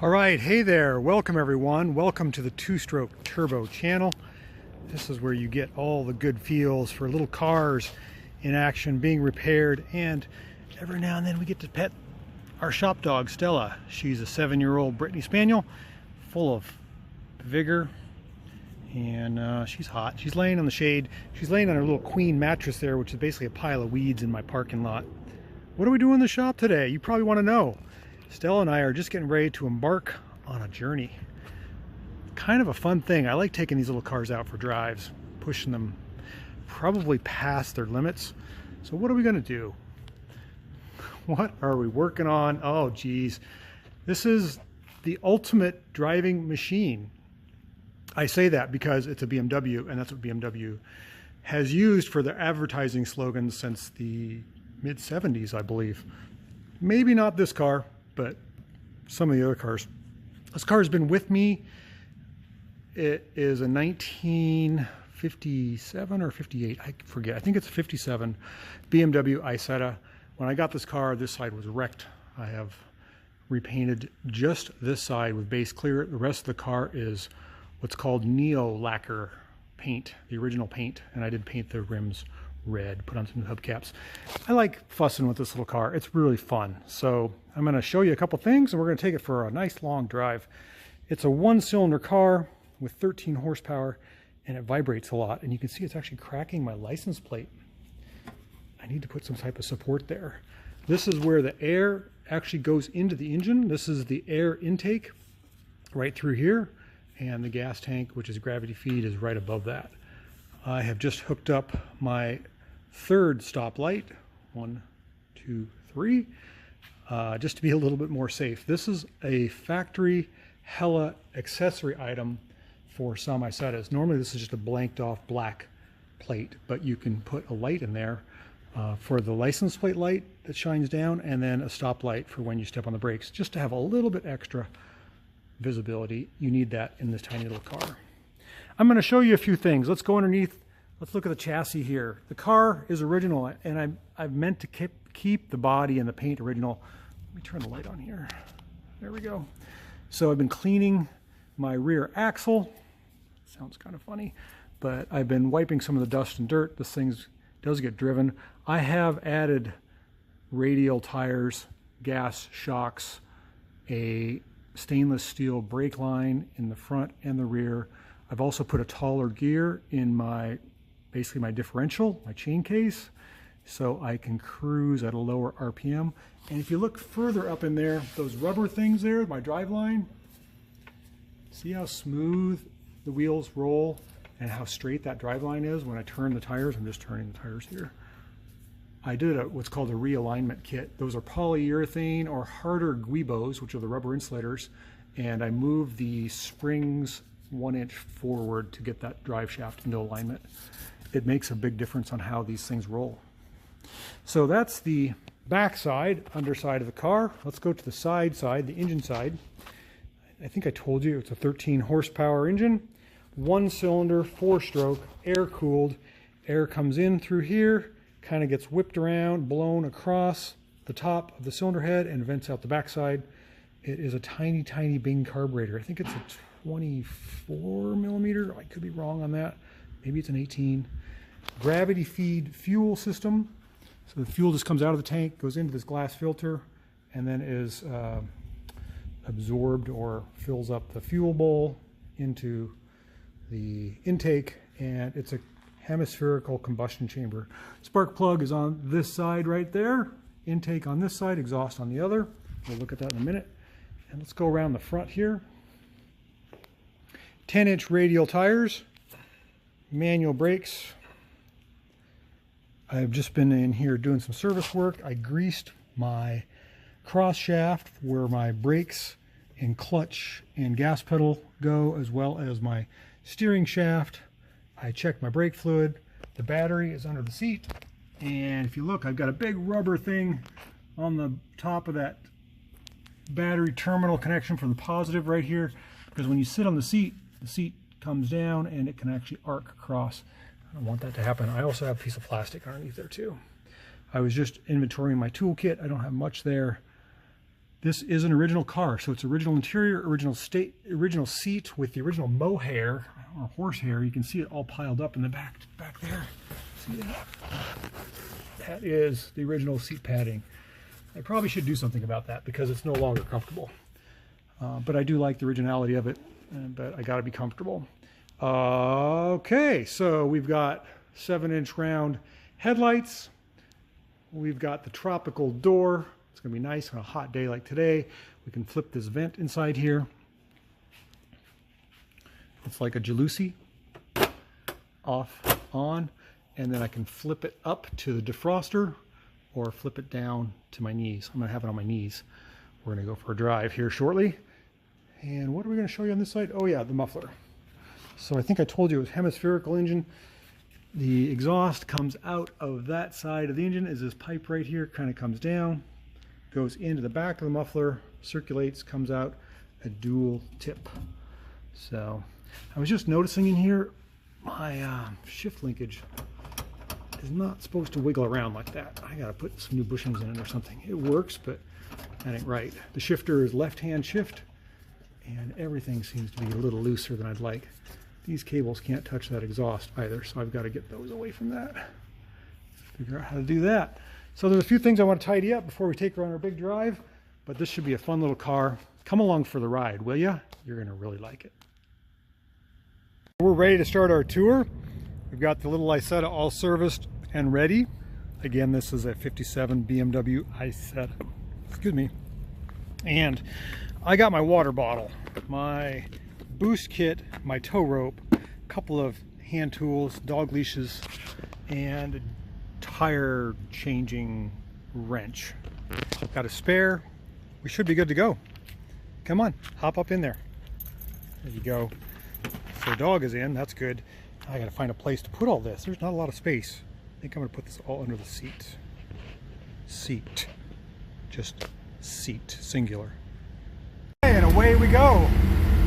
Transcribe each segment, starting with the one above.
All right, hey there, welcome everyone. Welcome to the Two-Stroke Turbo channel. This is where you get all the good feels for little cars in action, being repaired, and every now and then we get to pet our shop dog, Stella. She's a 7-year-old Brittany Spaniel, full of vigor, and she's hot. She's laying on the shade. She's laying on her little queen mattress there, which is basically a pile of weeds in my parking lot. What are we doing in the shop today? You probably want to know. Stella and I are just getting ready to embark on a journey. Kind of a fun thing. I like taking these little cars out for drives, pushing them probably past their limits. So what are we going to do? What are we working on? Oh geez, this is the ultimate driving machine. I say that because it's a BMW, and that's what BMW has used for their advertising slogans since the mid-70s, I believe. Maybe not this car, but some of the other cars. This car has been with me. It is a 1957 or 58, I forget. I think it's a 57 BMW Isetta. When I got this car, this side was wrecked. I have repainted just this side with base clear. The rest of the car is what's called neo lacquer paint, the original paint, and I did paint the rims red, put on some hubcaps. I like fussing with this little car. It's really fun. So I'm going to show you a couple things, and we're going to take it for a nice long drive. It's a 1-cylinder car with 13 horsepower, and it vibrates a lot. And you can see it's actually cracking my license plate. I need to put some type of support there. This is where the air actually goes into the engine. This is the air intake right through here, and the gas tank, which is gravity feed, is right above that. I have just hooked up my third stoplight, 1, 2, 3, just to be a little bit more safe. This is a factory Hella accessory item for some Isettas. Normally this is just a blanked off black plate, but you can put a light in there for the license plate light that shines down, and then a stoplight for when you step on the brakes, just to have a little bit extra visibility. You need that in this tiny little car. I'm going to show you a few things. Let's go underneath. Let's look at the chassis here. The car is original, and I've meant to keep the body and the paint original. Let me turn the light on here. There we go. So I've been cleaning my rear axle. Sounds kind of funny, but I've been wiping some of the dust and dirt. This thing does get driven. I have added radial tires, gas shocks, a stainless steel brake line in the front and the rear. I've also put a taller gear in basically my differential, my chain case, so I can cruise at a lower RPM. And if you look further up in there, those rubber things there, my drive line, see how smooth the wheels roll and how straight that drive line is when I turn the tires. I'm just turning the tires here. I did what's called a realignment kit. Those are polyurethane or harder guibos, which are the rubber insulators, and I moved the springs 1 inch forward to get that drive shaft into alignment. It makes a big difference on how these things roll. So that's the back side, underside of the car. Let's go to the side, the engine side. I think I told you it's a 13 horsepower engine, 1-cylinder, 4-stroke, air cooled. Air comes in through here, kind of gets whipped around, blown across the top of the cylinder head, and vents out the backside. It is a tiny, tiny Bing carburetor. I think it's a 24 millimeter. I could be wrong on that. Maybe it's an 18. Gravity feed fuel system. So the fuel just comes out of the tank, goes into this glass filter, and then is absorbed or fills up the fuel bowl into the intake, and it's a hemispherical combustion chamber. Spark plug is on this side right there. Intake on this side, exhaust on the other. We'll look at that in a minute. And let's go around the front here. 10-inch radial tires, manual brakes. I've just been in here doing some service work. I greased my cross shaft where my brakes and clutch and gas pedal go, as well as my steering shaft. I checked my brake fluid. The battery is under the seat. And if you look, I've got a big rubber thing on the top of that battery terminal connection for the positive right here, because when you sit on the seat comes down and it can actually arc across. I don't want that to happen. I also have a piece of plastic underneath there too. I was just inventorying my toolkit. I don't have much there. This is an original car, so it's original interior, original seat with the original mohair or horsehair. You can see it all piled up in the back there. See that? That is the original seat padding. I probably should do something about that because it's no longer comfortable. But I do like the originality of it, but I got to be comfortable. Okay, so we've got 7-inch round headlights. We've got the tropical door. It's going to be nice on a hot day like today. We can flip this vent inside here. It's like a jalousie. Off, on, and then I can flip it up to the defroster or flip it down to my knees. I'm going to have it on my knees. We're going to go for a drive here shortly. And what are we going to show you on this side? Oh yeah, the muffler. So I think I told you it was hemispherical engine. The exhaust comes out of that side of the engine. Is this pipe right here, kind of comes down, goes into the back of the muffler, circulates, comes out a dual tip. So I was just noticing in here, my shift linkage is not supposed to wiggle around like that. I gotta put some new bushings in it or something. It works, but that ain't right. The shifter is left-hand shift, and everything seems to be a little looser than I'd like. These cables can't touch that exhaust either, so I've got to get those away from that. Figure out how to do that. So there's a few things I want to tidy up before we take her on our big drive, but this should be a fun little car. Come along for the ride, will ya? You're going to really like it. We're ready to start our tour. We've got the little Isetta all serviced and ready. Again, this is a 57 BMW Isetta. Excuse me. And I got my water bottle, my boost kit, my tow rope, a couple of hand tools, dog leashes, and a tire changing wrench. Got a spare. We should be good to go. Come on, hop up in there. There you go. So the dog is in, that's good. I gotta find a place to put all this. There's not a lot of space. I think I'm gonna put this all under the seat. Seat. Just seat, singular. And away we go.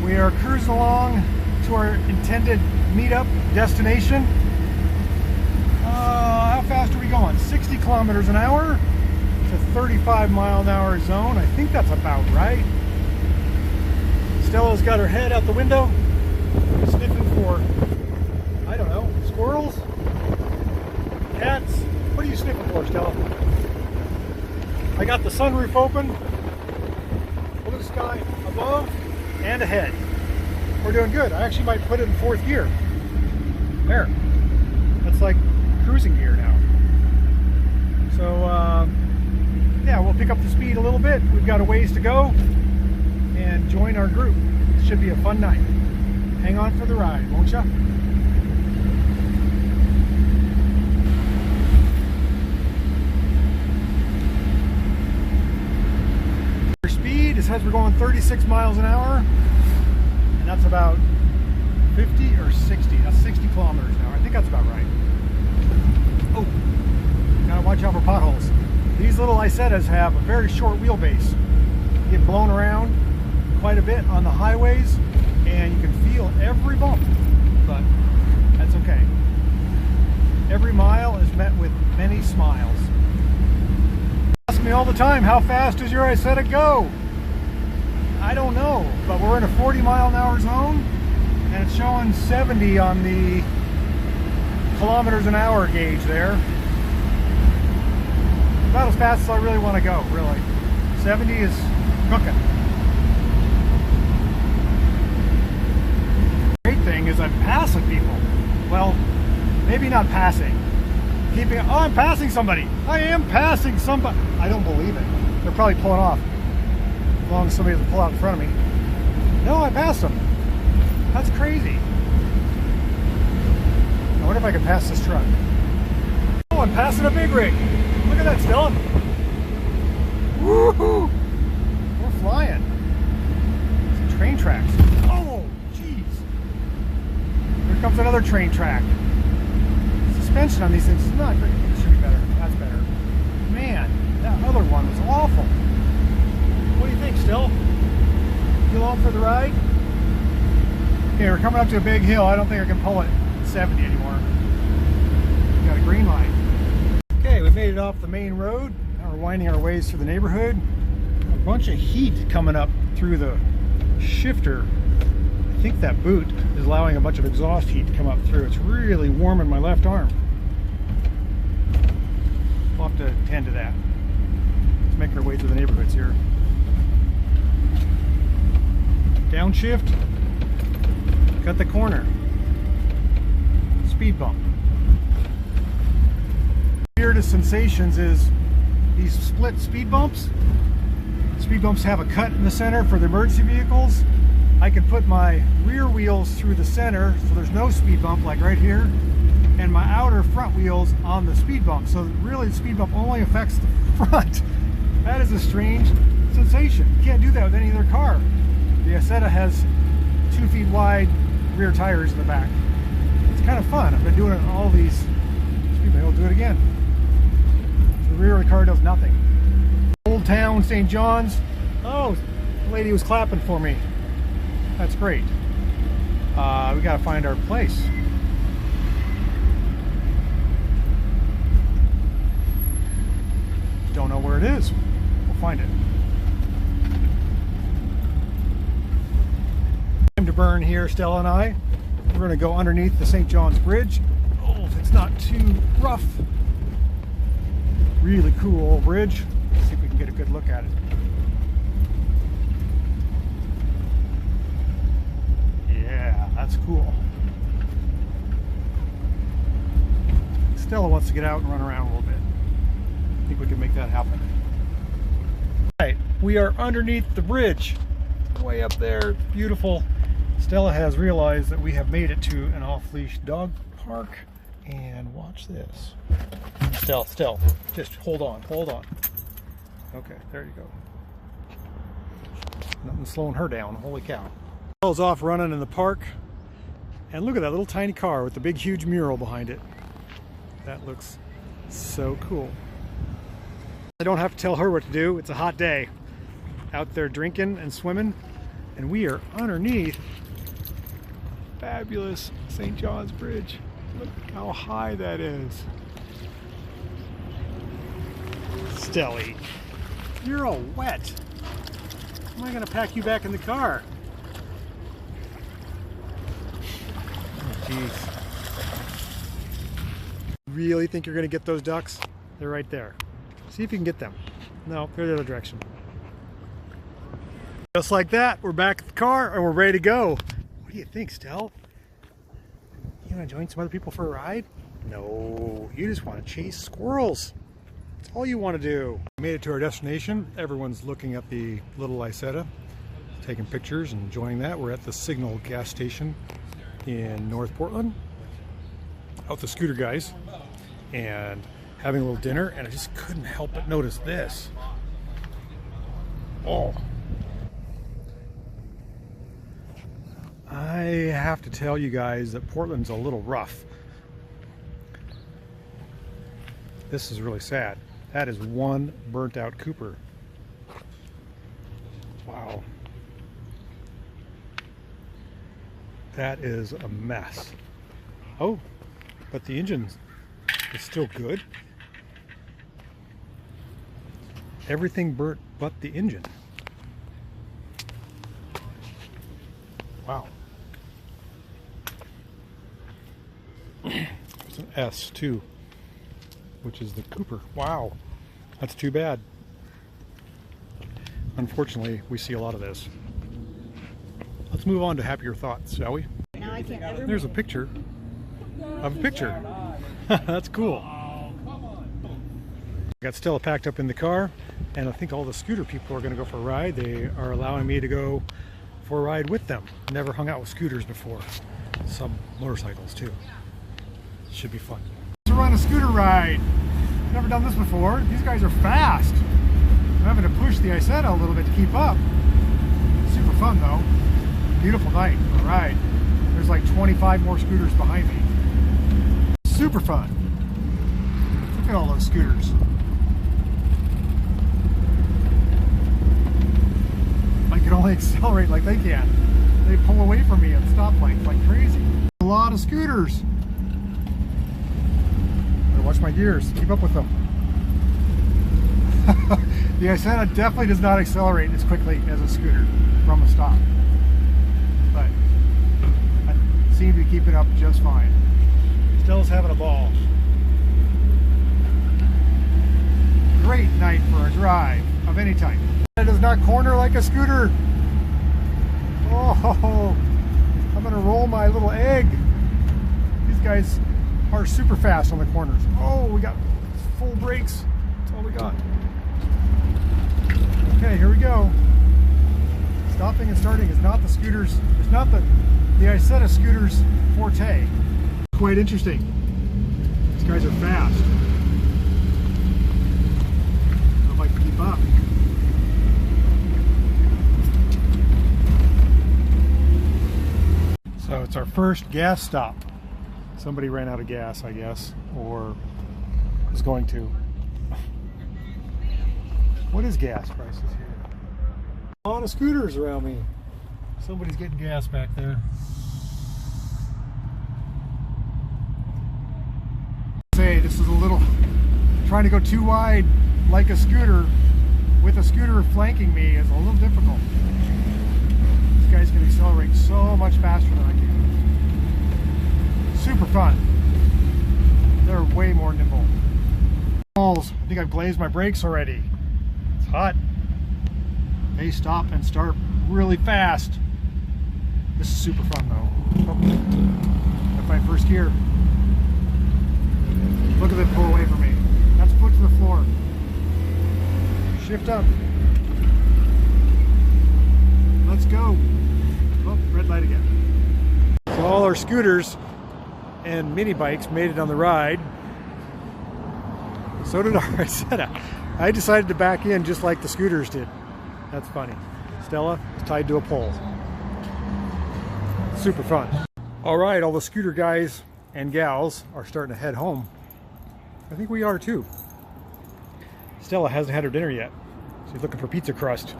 We are cruising along to our intended meetup destination. How fast are we going? 60 kilometers an hour. It's a 35-mile-an-hour zone. I think that's about right. Stella's got her head out the window, sniffing for, I don't know, squirrels? Cats? What are you sniffing for, Stella? I got the sunroof open. Blue sky above and ahead. We're doing good. I actually might put it in 4th gear. There. That's like cruising gear now. So, yeah, we'll pick up the speed a little bit. We've got a ways to go and join our group. It should be a fun night. Hang on for the ride, won't ya? Speed, it says we're going 36 miles an hour, and that's about 50 or 60. That's 60 kilometers an hour. I think that's about right. Oh, gotta watch out for potholes. These little Isettas have a very short wheelbase. You get blown around quite a bit on the highways, and you can feel every bump, but that's okay. Every mile is met with many smiles. Ask me all the time, how fast does your Isetta go? I don't know, but we're in a 40-mile-an-hour zone, and it's showing 70 on the kilometers an hour gauge there. About as fast as I really want to go, really. 70 is cooking. The great thing is I'm passing people. Well, maybe not passing. Keeping, oh, I'm passing somebody. I am passing somebody. I don't believe it. They're probably pulling off. As long as somebody doesn't pull out in front of me. No, I passed them. That's crazy. I wonder if I can pass this truck. Oh, I'm passing a big rig. Look at that, Stella. Woohoo! We're flying. Some train tracks. Oh, jeez. Here comes another train track. Suspension on these things is not great. This should be better. That's better. Man, that other one was awful. What do you think, Still? You along for the ride? Okay, we're coming up to a big hill. I don't think I can pull it 70 anymore. We got a green light. Okay, we made it off the main road. Now we're winding our ways through the neighborhood. bunch of heat coming up through the shifter. I think that boot is allowing a bunch of exhaust heat to come up through. It's really warm in my left arm. We'll have to attend to that. Let's make our way through the neighborhoods here. Downshift. Cut the corner. Speed bump. Weirdest sensations is these split speed bumps. Speed bumps have a cut in the center for the emergency vehicles. I can put my rear wheels through the center so there's no speed bump like right here, and my outer front wheels on the speed bump. So really the speed bump only affects the front. That is a strange sensation. You can't do that with any other car. The Isetta has 2 feet wide rear tires in the back. It's kind of fun. I've been doing it on all these. Maybe I'll do it again. The rear of the car does nothing. Old Town, St. John's. Oh, the lady was clapping for me. That's great. We gotta find our place. Don't know where it is. We'll find it. Time to burn here, Stella and I. We're gonna go underneath the St. John's Bridge. Oh, if it's not too rough. Really cool old bridge. Let's see if we can get a good look at it. Yeah, that's cool. Stella wants to get out and run around a little bit. I think we can make that happen. All right, we are underneath the bridge. Way up there, beautiful. Stella has realized that we have made it to an off-leash dog park. And watch this. Stella, just hold on. Okay, there you go. Nothing slowing her down, holy cow. Stella's off running in the park. And look at that little tiny car with the big huge mural behind it. That looks so cool. I don't have to tell her what to do. It's a hot day. Out there drinking and swimming. And we are underneath fabulous St. John's Bridge. Look how high that is. Stelly, you're all wet. How am I going to pack you back in the car? Oh, jeez. Really think you're going to get those ducks? They're right there. See if you can get them. No, they're the other direction. Just like that, we're back at the car and we're ready to go. What do you think, Stell? You want to join some other people for a ride? No, you just want to chase squirrels. That's all you want to do. We made it to our destination. Everyone's looking at the little Isetta, taking pictures and enjoying that. We're at the Signal gas station in North Portland, out with the scooter guys, and having a little dinner, and I just couldn't help but notice this. Oh. I have to tell you guys that Portland's a little rough. This is really sad. That is one burnt out Cooper. Wow. That is a mess. Oh, but the engine is still good. Everything burnt but the engine. Wow. There's an S too, which is the Cooper. Wow, that's too bad. Unfortunately, we see a lot of this. Let's move on to happier thoughts, shall we? Now I can't ever. There's a picture of a picture. That's cool. Got Stella packed up in the car, and I think all the scooter people are going to go for a ride. They are allowing me to go for a ride with them. Never hung out with scooters before. Some motorcycles too. Should be fun. To run a scooter ride. Never done this before. These guys are fast. I'm having to push the Isetta a little bit to keep up. Super fun though. Beautiful night for a ride. There's like 25 more scooters behind me. Super fun. Look at all those scooters. I can only accelerate like they can. They pull away from me at stoplights like crazy. A lot of scooters. Watch my gears, keep up with them. The Isetta definitely does not accelerate as quickly as a scooter from a stop, but I seem to be keeping up just fine. Stella's having a ball. Great night for a drive of any type. It does not corner like a scooter. Oh, I'm gonna roll my little egg. These guys are super fast on the corners. Oh, we got full brakes. That's all we got. Okay, here we go. Stopping and starting is not the scooters. It's not the Isetta scooter's forte. Quite interesting. These guys are fast. I don't know if I can keep up. So it's our first gas stop. Somebody ran out of gas, I guess, or is going to. What is gas prices here? A lot of scooters around me. Somebody's getting gas back there. Say, this is a little, trying to go too wide like a scooter with a scooter flanking me is a little difficult. These guys can accelerate so much faster than I can. Super fun. They're way more nimble. I think I've glazed my brakes already. It's hot. They stop and start really fast. This is super fun though. Oh, gotta find first gear. Look at them pull away from me. That's foot to the floor. Shift up. Let's go. Oh, red light again. So all our scooters and mini bikes made it on the ride. So did our Isetta. I decided to back in just like the scooters did. That's funny. Stella is tied to a pole. Super fun. All right, all the scooter guys and gals are starting to head home. I think we are too. Stella hasn't had her dinner yet. She's looking for pizza crust.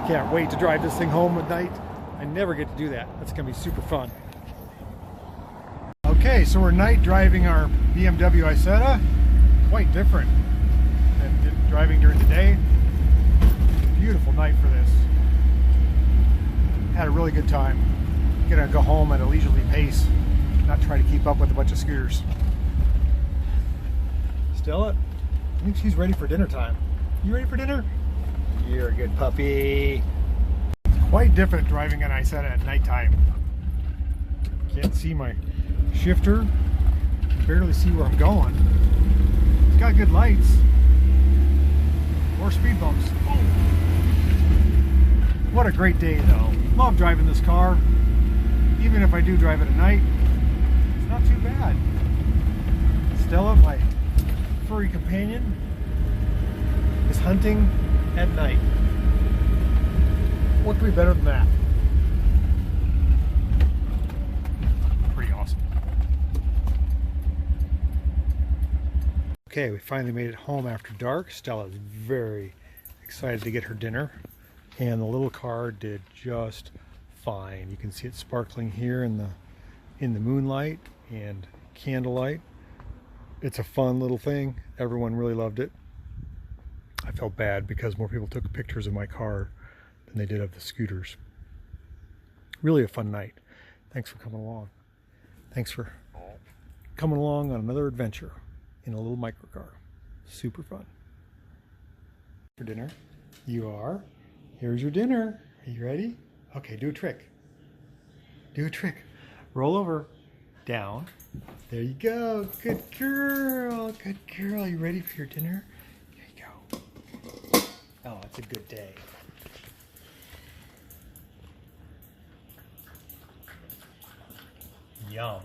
Can't wait to drive this thing home at night. I never get to do that. That's gonna be super fun. Okay, so we're night driving our BMW Isetta. Quite different than driving during the day. Beautiful night for this. Had a really good time. Gonna go home at a leisurely pace, not try to keep up with a bunch of scooters. Stella, I think she's ready for dinner time. You ready for dinner? You're a good puppy. It's quite different driving an Isetta at nighttime. Can't see my shifter. Can barely see where I'm going. It's got good lights. More speed bumps. Oh. What a great day though. Love driving this car. Even if I do drive it at night, it's not too bad. Stella, my furry companion, is hunting at night. What could be better than that? Pretty awesome. Okay, we finally made it home after dark. Stella's very excited to get her dinner, and the little car did just fine. You can see it sparkling here in the moonlight and candlelight. It's a fun little thing. Everyone really loved it. I felt bad because more people took pictures of my car than they did of the scooters. Really a fun night. Thanks for coming along. Thanks for coming along on another adventure in a little microcar. Super fun. For dinner? You are? Here's your dinner. Are you ready? Okay, do a trick. Do a trick. Roll over. Down. There you go. Good girl. Good girl. You ready for your dinner? Here you go. Oh, it's a good day. Yum.